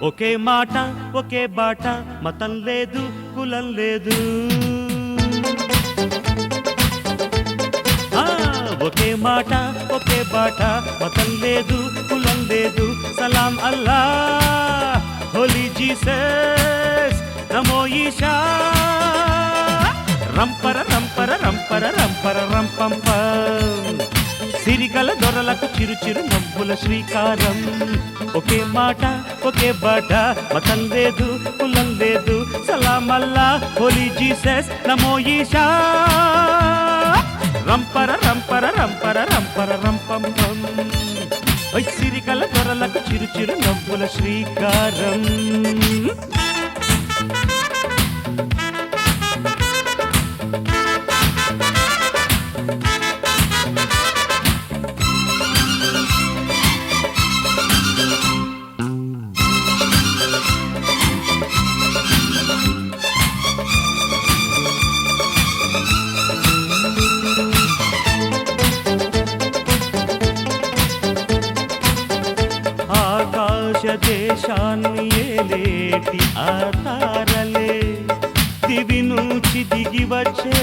ఒకే మాట ఒకే బాట, మతం లేదు కులం లేదు. ఒకే మాట ఒకే బాట, మతం లేదు కులం లేదు. సలాం అల్లా హోలీ జీసస్ నమో ఈశా. రంపర రంపర రంపర రంపర రంపంప, సిరిగల దొరలకు చిరు చిరు నవ్వుల శ్రీకారం. ఒకే మాట ఒకే బాట, మతం లేదు కులం లేదు. సలాం అల్లా హోలీ జీసస్ నమో ఈశా. రంపర రంపర రంపర రంపర రంపంపం, సిరిగల దొరలకు చిరు చిరు నవ్వుల శ్రీకారం. దేశాన్ని ఏలేటి ఆ తారలే దివి నుంచి దిగి వచ్చే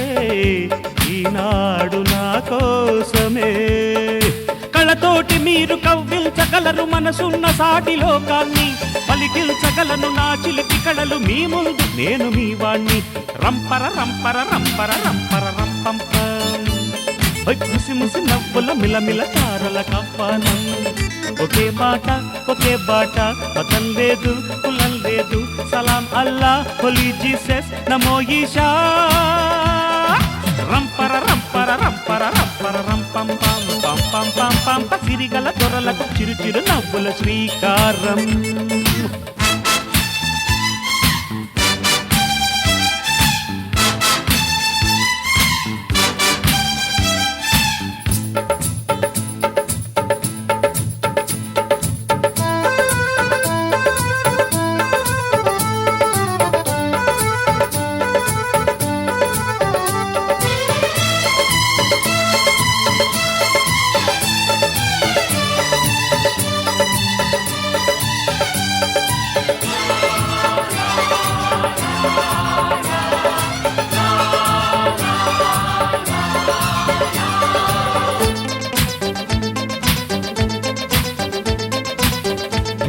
ఈనాడు నా కోసమే. కళతోటి మీరు కవ్వించగలరు మనసున్న సాటి లోకాన్ని, పలికించగలను నా చిలిపి కళలు మీ ముందు నేను మీ వాణ్ణి. రంపర రంపర రంపర రంపర రంపంపం, ముసి ముసి నవ్వుల మిలమిల తారల కవ్వానం. ఒకే మాట ఒకే బాట, మతం లేదు కులం లేదు. సలాం అల్లా హోలీ జీసస్ నమో ఈశా. రంపర రంపర రంపర రంపర రంపం పం పం పం పం పం, సిరిగల దొరలకు చిరు చిరు నవ్వుల శ్రీకారం.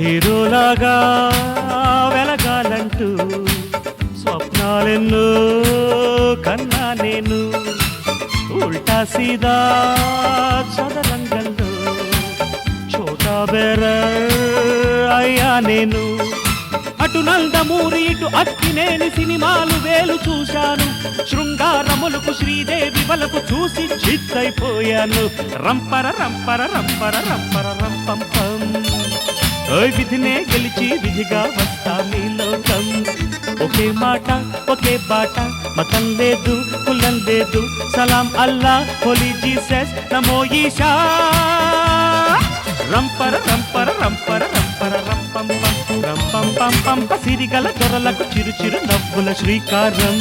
హీరోలాగా వెలగాలంటూ స్వప్నాలెన్నో కన్నా నేను, ఉల్టా సీదా చదరంగంలో చోటా బేరర్ అయ్యా నేను. అటు నందమూరి ఇటు అక్కినేని సినిమాలు వేలు చూశాను, శృంగారములకు శ్రీదేవి వలకు చూసి చిత్తైపోయాను. రంపర రంపర రంపర రంపర రంపంపం, విధినే గెలిచి విధిగా వస్తా మీ లోకం. ఒకే మాట ఒకే బాట, మతం లేదు కులం లేదు. సలాం అల్లా హోలీ జీసస్ నమో ఈశా. రంపర రంపర రంపర రంపర రంపం రంపం పం పం, సిరిగల దొరలకు చిరు చిరు నవ్వుల శ్రీకారం.